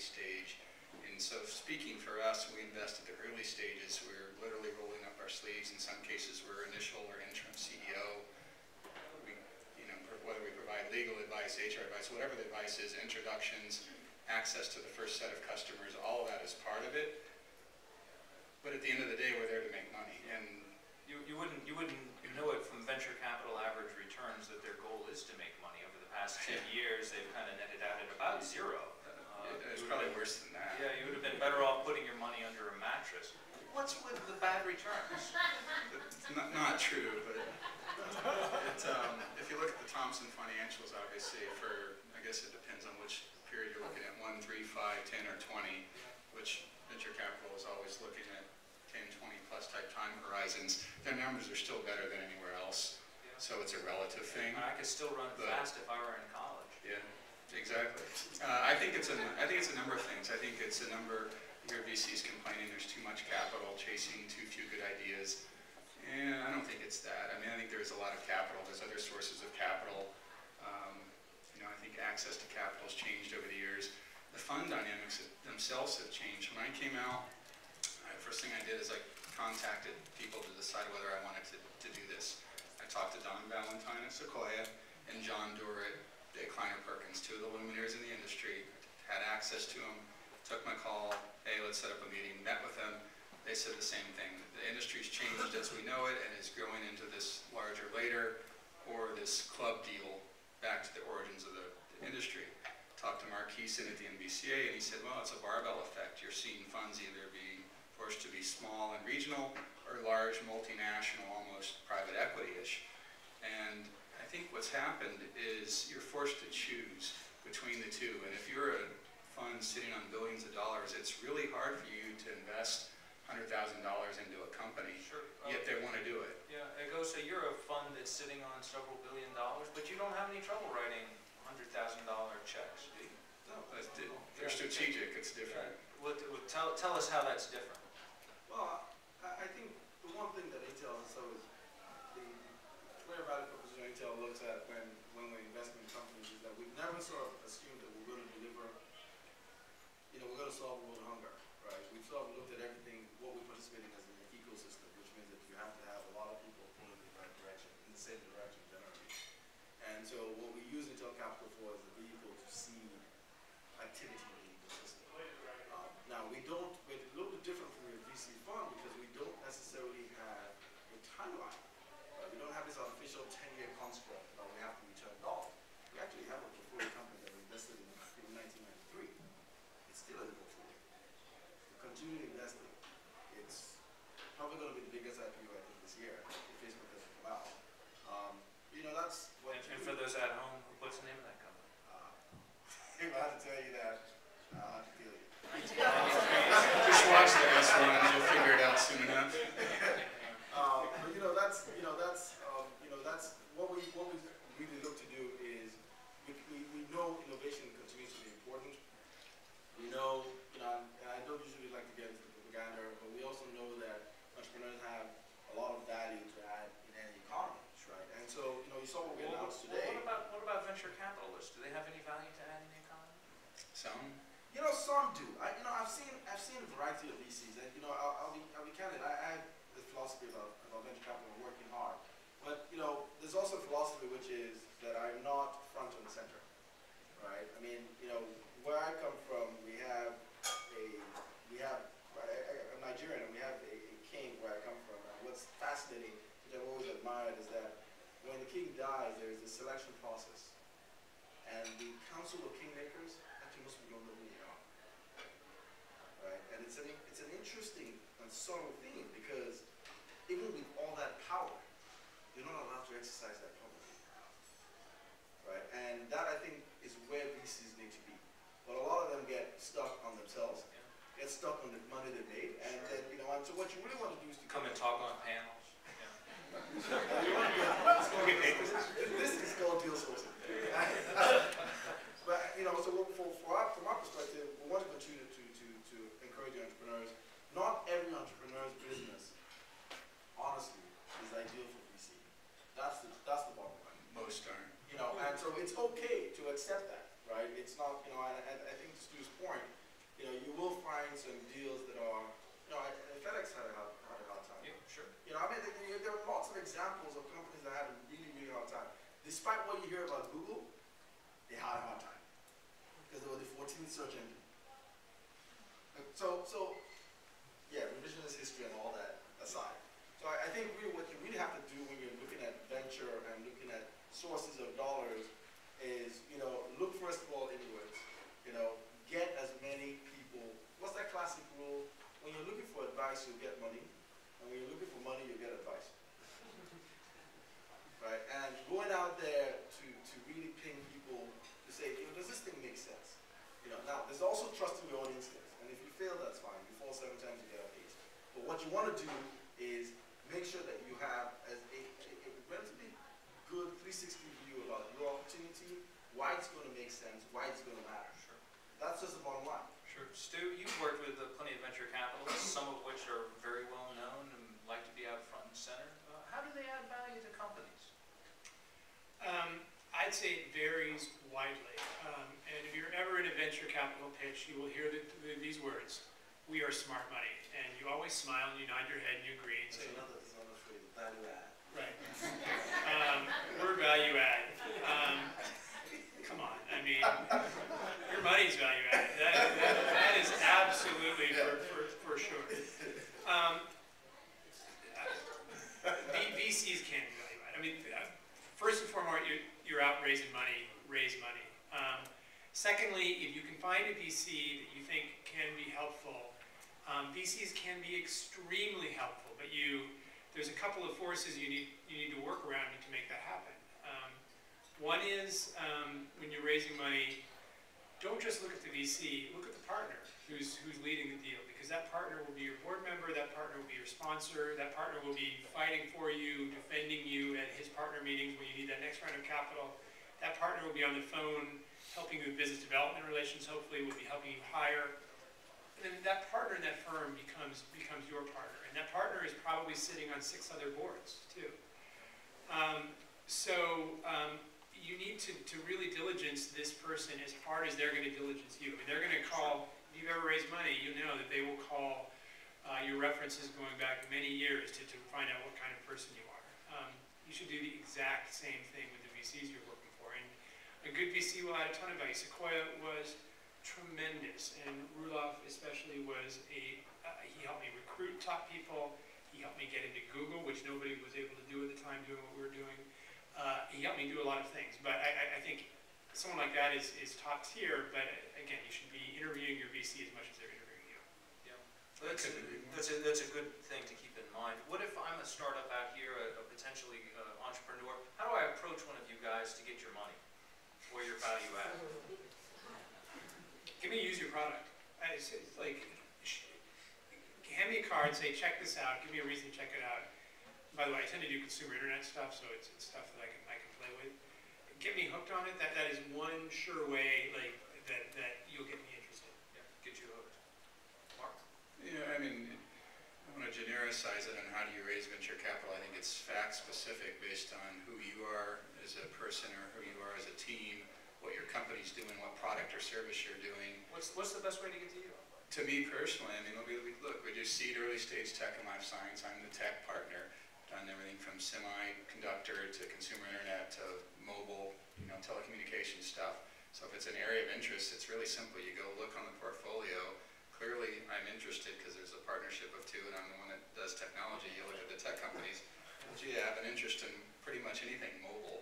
stage. And so speaking for us, we invest at the early stages. We're literally rolling up our sleeves. In some cases, we're initial or interim CEO. Whether we provide legal advice, HR advice, whatever the advice is, introductions, access to the first set of customers, all of that is part of it. But at the end of the day, we're there to make money. And you wouldn't know it from venture capital average returns that their goal is to make money. Over the past 10 years, they've kind of netted out at about zero. It's probably worse than that. Yeah, you would have been better off putting your money under a mattress. What's with the bad returns? Not true, but if you look at the Thomson financials, obviously, I guess it depends on which period you're looking at, 1, 3, 5, 10, or 20, which venture capital is always looking at 10, 20 plus type time horizons. Their numbers are still better than anywhere else, so it's a relative thing. I could still run fast if I were in college. Yeah, exactly. I think it's a number of things. I think it's a number. Your VCs complaining there's too much capital, chasing too few good ideas. And I don't think it's that. I mean, I think there's a lot of capital. There's other sources of capital. I think access to capital has changed over the years. The fund dynamics themselves have changed. When I came out, first thing I did is I contacted people to decide whether I wanted to do this. I talked to Don Valentine at Sequoia and John Doerr at Kleiner Perkins, two of the luminaries in the industry. Had access to them, took my call, hey, let's set up a meeting, met with them. They said the same thing. The industry's changed as we know it and is growing into this larger later or this club deal back to the origins of the industry. Talked to Mark Keeson at the NBCA and he said, well, it's a barbell effect. You're seeing funds either being forced to be small and regional or large, multinational, almost private equity-ish. And I think what's happened is you're forced to choose between the two. And if you're a fund sitting on billions of dollars, it's really hard for you to invest $100,000 into a company, yet they want to do it. Yeah, it goes, so you're a fund that's sitting on several $1 billion, but you don't have any trouble writing $100,000 checks, do you? No, they're strategic, it's different. Yeah. Tell us how that's different. Well, I think the one thing that Intel is always, the clear value proposition Intel looks at when we're investing in companies is that we've never sort of assumed that we're going to deliver, we're going to solve world hunger, right? We've sort of looked at everything, what we participate in as an ecosystem, which means that you have to have a lot of people pulling in the right direction, in the same direction generally. And so what we use Intel Capital for is a vehicle to seed activity in the ecosystem. Now we're a little bit different from your VC fund because we don't necessarily have a timeline. We don't have this artificial 10-year construct that we have to return dollars. We actually have a portfolio company that we invested in 1993. It's still in the portfolio. We continue investing. It's probably going to be the biggest IPO I think this year if Facebook doesn't come out. That's what. And for those at home, what's the name of that company? If I had to tell you that, I'll have to tell you. Just watch the next one and you'll figure it out soon enough. But that's what we really look to do is we know innovation continues to be important. We know, and I don't usually like to get into propaganda, but we also know that entrepreneurs have a lot of value to add in any economy, right? And so, you saw what we announced today. What about venture capitalists? Do they have any value to add in the economy? Some. Some do. I've seen a variety of VCs, and I'll be candid. I have the philosophy about venture capital and working hard, but there's also a philosophy which is that I'm not front and center, right? I mean, where I come from, I'm Nigerian, and we have a king where I come from. And what's fascinating, which I've always admired, is that when the king dies, there is a selection process, and the council of kingmakers actually most people don't know who they are, right? And it's an interesting and subtle thing because even with all that power, you're not allowed to exercise that publicly, right? And that I think is where VCs need to be. But a lot of them get stuck on themselves, get stuck on the money they made, and then and so what you really want to do is to come and talk on panels. This is called deal sourcing. But so from our perspective, we want to continue to encourage entrepreneurs. Not every entrepreneur's business, honestly, is ideal for VC. That's the bottom line. Most aren't. And so it's okay to accept that, right? It's not, and I think to Stu's point, 15th search engine. So yeah, revisionist history and all that aside. So I think really what you really have to do when you're looking at venture and looking at sources of dollars is, look first of all inwards. Get as many people. What's that classic rule? When you're looking for advice, you'll get money. And when you're looking for money, you'll get advice. Right? And going out there to really ping people to say, does this thing make sense? Now, there's also trusting your own instincts. And if you fail, that's fine. You fall 7 times, you get up 8. But what you want to do is make sure that you have a relatively good 360 view about your opportunity, why it's going to make sense, why it's going to matter. Sure. That's just the bottom line. Sure. Stu, you've worked with plenty of venture capitalists, some of which are very well known and like to be out front and center. How do they add value to companies? I'd say it varies widely. And if you're ever in a venture capital pitch, you will hear these words: "We are smart money." And you always smile and you nod your head and you agree and say, There's another phrase, value add. right. We're value add. Come on, I mean, your money's value add. That is absolutely for sure. VCs can be value add. I mean, first and foremost, you're out raising money, raise money. Secondly, if you can find a VC that you think can be helpful, VCs can be extremely helpful, but there's a couple of forces you need to work around to make that happen. One is when you're raising money, don't just look at the VC, look at the partner who's leading the deal, because that partner will be your board member, that partner will be your sponsor, that partner will be fighting for you, defending you at his partner meetings when you need that next round of capital. That partner will be on the phone helping you with business development relations, hopefully will be helping you hire. And then that partner in that firm becomes your partner. And that partner is probably sitting on 6 other boards too. You need to really diligence this person as hard as they're going to diligence you. I mean, they're going to call, if you've ever raised money, you know that they will call your references going back many years to find out what kind of person you are. You should do the exact same thing with the VCs you're working for. And a good VC will add a ton of value. Sequoia was tremendous, and Roelof especially was he helped me recruit top people. He helped me get into Google, which nobody was able to do at the time doing what we were doing. He helped me do a lot of things, but I think someone like that is top tier, but again, you should be interviewing your VC as much as they're interviewing you. Yeah, that's a good thing to keep in mind. What if I'm a startup out here, a potentially entrepreneur? How do I approach one of you guys to get your money or your value add? Give me use your product. It's like, hand me a card, say, check this out, give me a reason to check it out. By the way, I tend to do consumer internet stuff, so it's stuff that I can play with. Get me hooked on it. That is one sure way that you'll get me interested. Yeah, get you hooked. Mark? Yeah, I mean, I want to genericize it on how do you raise venture capital. I think it's fact specific based on who you are as a person or who you are as a team, what your company's doing, what product or service you're doing. What's the best way to get to you? To me personally, I mean, look, we do seed early stage tech and life science. I'm the tech partner. Done everything from semiconductor to consumer internet to mobile, telecommunications stuff. So if it's an area of interest, it's really simple. You go look on the portfolio. Clearly, I'm interested because there's a partnership of 2, and I'm the one that does technology. You look at the tech companies. Gee, I have an interest in pretty much anything mobile.